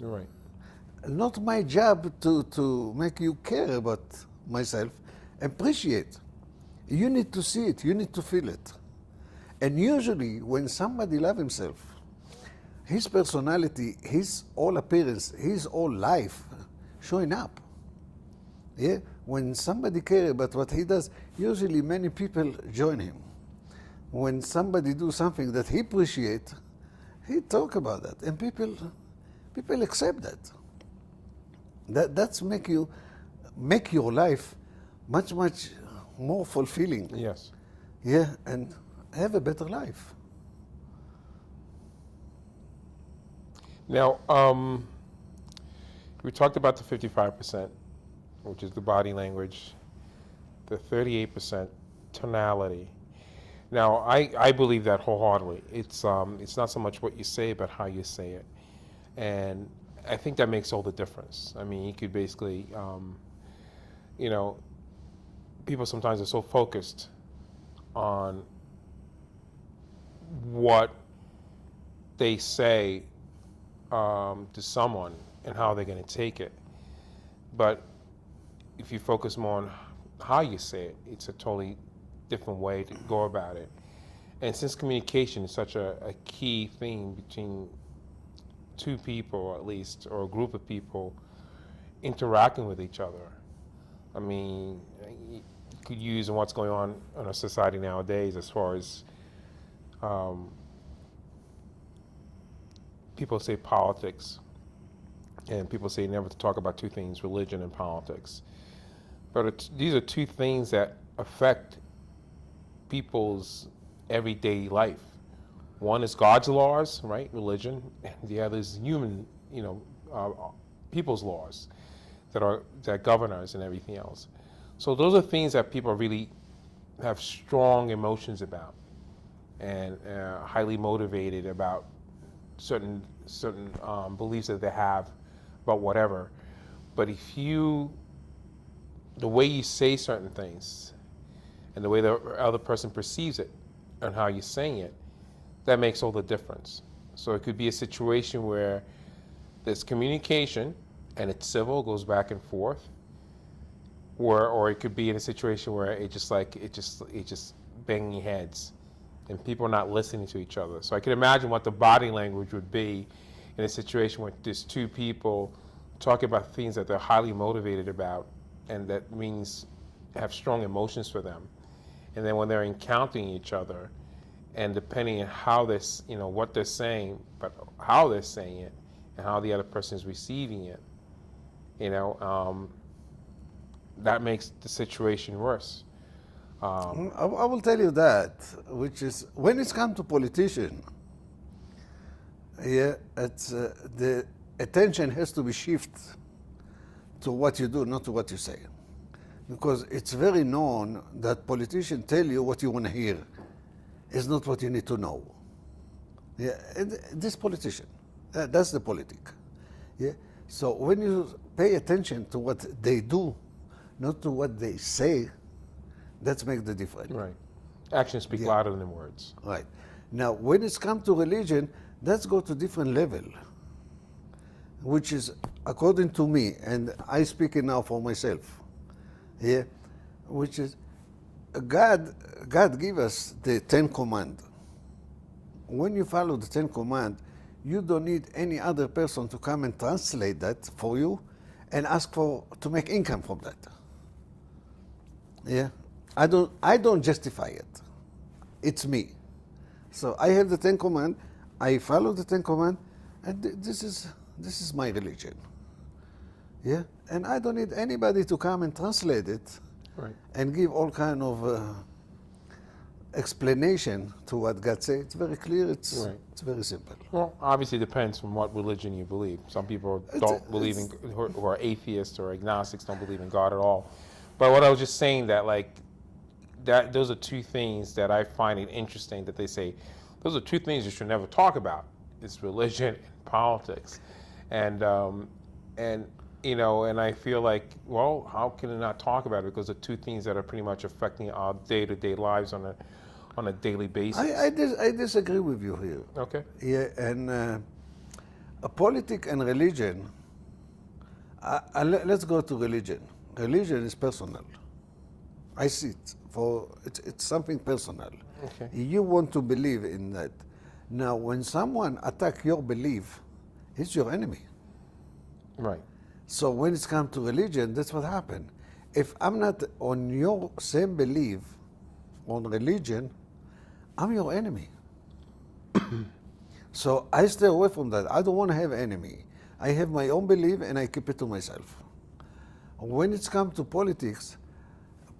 You're right. Not my job to make you care about myself. Appreciate. You need to see it, you need to feel it. And usually when somebody loves himself, his personality, his whole appearance, his whole life showing up. Yeah? When somebody cares about what he does, usually many people join him. When somebody do something that he appreciate, he talk about that, and people accept that. That's make your life much more fulfilling. Yes. Yeah, and have a better life. Now, we talked about the 55%, which is the body language, the 38% tonality. Now, I believe that wholeheartedly. It's not so much what you say, but how you say it. And I think that makes all the difference. I mean, you could basically, you know, people sometimes are so focused on what they say to someone and how they're going to take it. But if you focus more on how you say it, it's a totally different way to go about it. And since communication is such a key thing between two people, at least, or a group of people interacting with each other, I mean, you could use what's going on in our society nowadays as far as people say politics, and people say never to talk about two things, religion and politics. But these are two things that affect people's everyday life. One is God's laws, right, religion, and the other is human, people's laws that govern us and everything else. So those are things that people really have strong emotions about and highly motivated about certain beliefs that they have about whatever. But the way you say certain things and the way the other person perceives it and how you're saying it, that makes all the difference. So it could be a situation where there's communication and it's civil, goes back and forth, or it could be in a situation where it just banging heads and people are not listening to each other. So I can imagine what the body language would be in a situation where there's two people talking about things that they're highly motivated about and that means have strong emotions for them. And then when they're encountering each other, and depending on how this, what they're saying, but how they're saying it, and how the other person is receiving it, that makes the situation worse. I will tell you that, which is when it's come to politician, it's the attention has to be shifted to what you do, not to what you say, because it's very known that politicians tell you what you want to hear. Is not what you need to know. Yeah, and this politician, that's the politic. Yeah. So when you pay attention to what they do, not to what they say, that's make the difference. Right. Actions speak louder than words. Right. Now, when it's come to religion, let's go to different level, which is, according to me, and I speak now for myself, yeah, which is God give us the 10 Commandments. When you follow the 10 Commandments, you don't need any other person to come and translate that for you and ask to make income from that. Yeah, I don't justify it. It's me. So I have the 10 Commandments. I follow the 10 Commandments, and this is my religion. Yeah, and I don't need anybody to come and translate it. Right. And give all kind of explanation to what God said. It's very clear. It's very simple. Well, obviously it depends on what religion you believe. Some people don't believe in, who are atheists or agnostics, don't believe in God at all. But what I was just saying that those are two things that I find it interesting that they say, those are two things you should never talk about. It's religion and politics. And I feel like, well, how can I not talk about it? Because the two things that are pretty much affecting our day-to-day lives on a daily basis. I disagree with you here. Okay. Yeah, and A politic and religion, let's go to religion. Religion is personal. I see it it's something personal. Okay. You want to believe in that. Now, when someone attack your belief, he's your enemy. Right. So when it's come to religion, that's what happened. If I'm not on your same belief on religion, I'm your enemy. So I stay away from that. I don't want to have enemy. I have my own belief and I keep it to myself. When it's come to politics,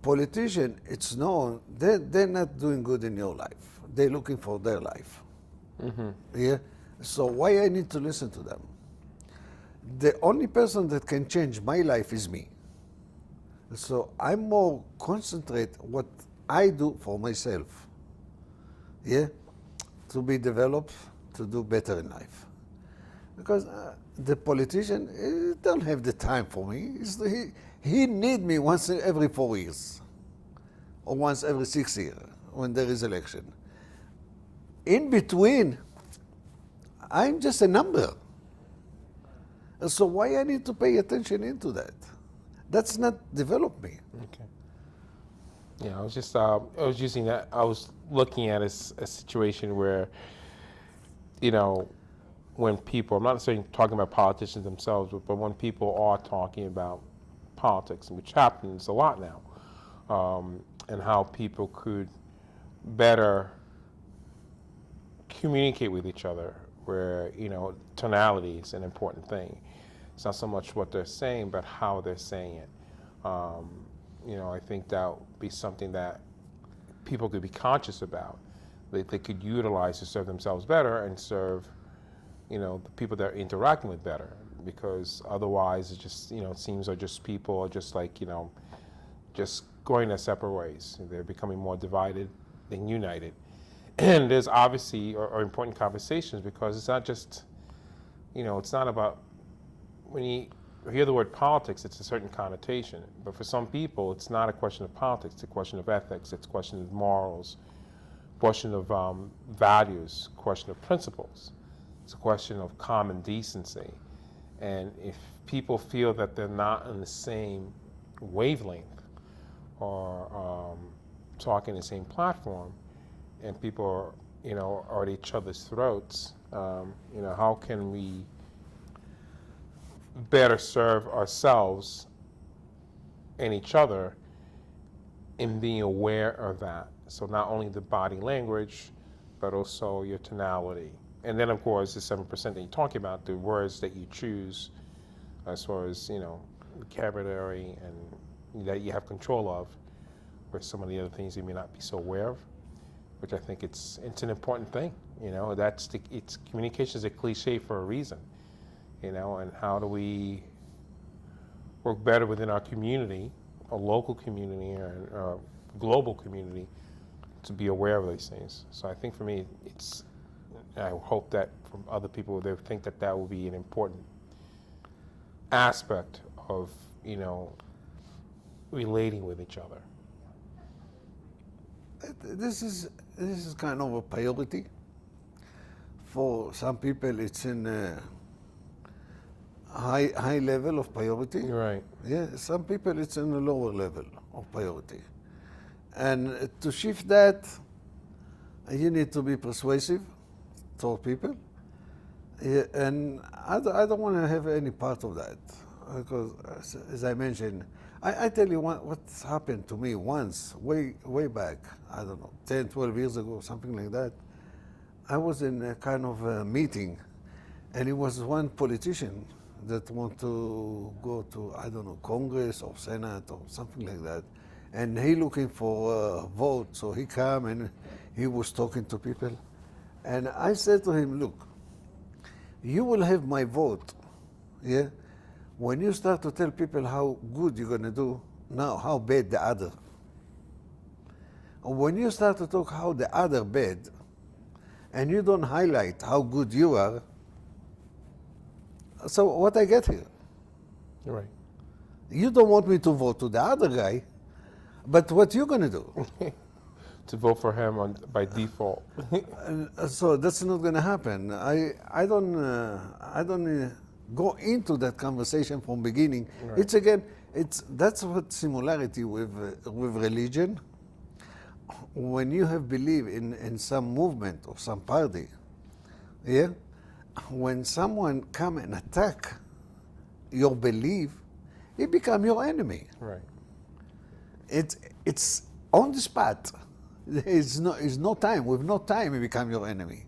politician, it's known, they're not doing good in your life. They're looking for their life. Yeah. So why I need to listen to them? The only person that can change my life is me. So I'm more concentrate what I do for myself. Yeah, to be developed, to do better in life. Because the politician don't have the time for me. He need me once every 4 years, or once every 6 years when there is election. In between, I'm just a number. So why I need to pay attention into that? That's not develop me. Okay. Yeah, I was just I was using that. I was looking at a situation where, you know, when people, I'm not necessarily talking about politicians themselves, but when people are talking about politics, which happens a lot now, and how people could better communicate with each other, where, you know, tonality is an important thing. It's not so much what they're saying, but how they're saying it. You know, I think that would be something that people could be conscious about, that they could utilize to serve themselves better and serve, you know, the people they're interacting with better. Because otherwise, it just, you know, it seems like just people are just like, you know, just going their separate ways. They're becoming more divided than united. And there's obviously are important conversations, because it's not just, you know, it's not about, when you hear the word politics, it's a certain connotation. But for some people, it's not a question of politics. It's a question of ethics. It's a question of morals, question of values, question of principles. It's a question of common decency. And if people feel that they're not on the same wavelength or talking the same platform, and people are, you know, are at each other's throats, you know, how can we better serve ourselves and each other in being aware of that? So not only the body language, but also your tonality. And then, of course, the 7% that you're talking about, the words that you choose, as far as, you know, vocabulary and that you have control of, where some of the other things you may not be so aware of, which I think it's an important thing. You know, it's communication is a cliche for a reason. You know, and how do we work better within our community, a local community or a global community, to be aware of these things. So I think for me, I hope that from other people, they think that that will be an important aspect of, you know, relating with each other. This is kind of a priority. For some people, it's in a high level of priority. Right. Yeah, some people it's in a lower level of priority. And to shift that, you need to be persuasive toward people. Yeah, and I don't want to have any part of that, because as I mentioned, I tell you what's happened to me once, way back, I don't know, 10, 12 years ago, something like that. I was in a kind of a meeting, and it was one politician that want to go to, I don't know, Congress or Senate or something like that. And he looking for a vote, so he came and he was talking to people. And I said to him, look, you will have my vote, yeah? When you start to tell people how good you're going to do, now how bad the other. And when you start to talk how the other bad, and you don't highlight how good you are, so what I get here? You're right. You don't want me to vote to the other guy, but what you going to do? to vote for him by default. So that's not going to happen. I don't go into that conversation from beginning. Right. It's again, that's what similarity with religion. When you have belief in some movement or some party, yeah, when someone come and attack your belief, it become your enemy. Right. It's on the spot. It's no time. With no time, he become your enemy.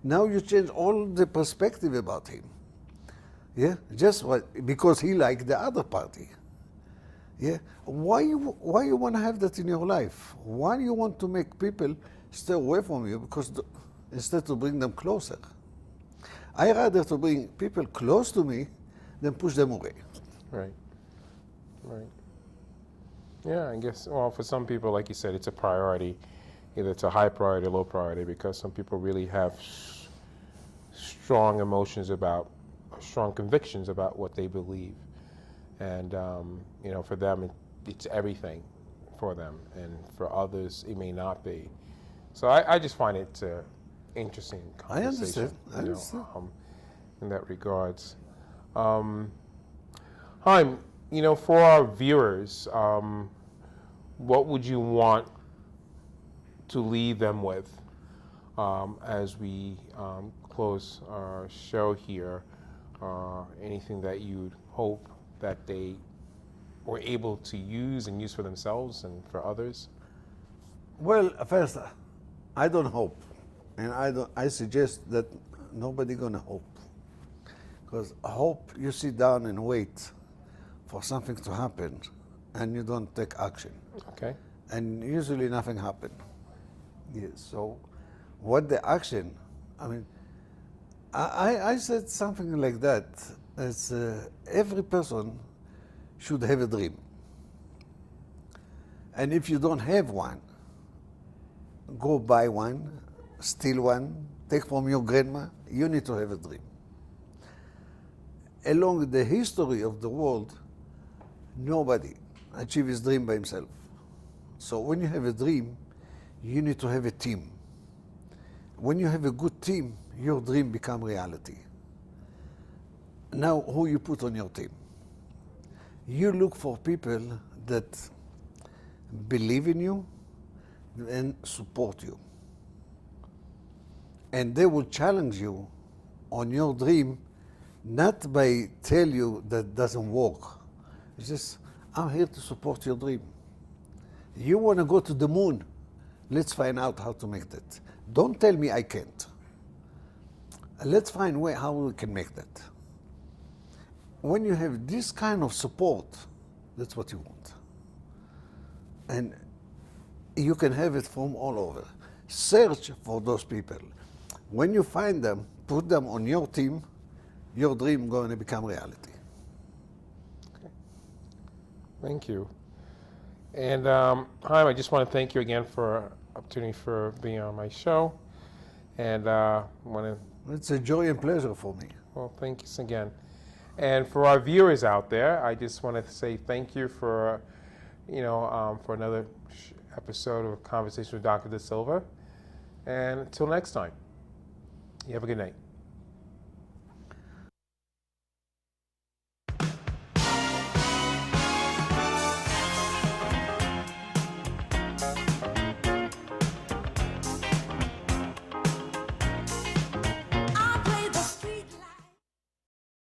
Now you change all the perspective about him. Yeah, just because he liked the other party. Yeah, why you want to have that in your life? Why you want to make people stay away from you? Because instead to bring them closer, I rather to bring people close to me than push them away. Right. Right. Yeah, I guess, well, for some people, like you said, it's a priority. Either it's a high priority or low priority, because some people really have strong emotions about, strong convictions about what they believe. And, you know, for them, it's everything for them. And for others, it may not be. So I just find it interesting conversation. I understand. In that regards. Chaim, you know, for our viewers, what would you want to leave them with as we close our show here? Anything that you'd hope that they were able to use and use for themselves and for others? Well, first, I don't hope, and I suggest that nobody gonna hope, because hope, you sit down and wait for something to happen, and you don't take action, Okay. and usually nothing happens. Yes. So, what the action? I mean, I said something like that. It's every person should have a dream, and if you don't have one, go buy one, steal one, take from your grandma. You need to have a dream. Along the history of the world, nobody achieved his dream by himself. So when you have a dream, you need to have a team. When you have a good team, your dream become reality. Now, who you put on your team? You look for people that believe in you and support you. And they will challenge you on your dream, not by tell you that doesn't work. It's just, I'm here to support your dream. You want to go to the moon? Let's find out how to make that. Don't tell me I can't. Let's find a way how we can make that. When you have this kind of support, that's what you want. And you can have it from all over. Search for those people. When you find them, put them on your team, your dream going to become reality. Thank you. And Chaim, I just want to thank you again for opportunity for being on my show. And want to, It's a joy and pleasure for me. well, thanks again. And for our viewers out there, I just want to say thank you for, for another episode of Conversation with Dr. De Silva. And until next time, you have a good night.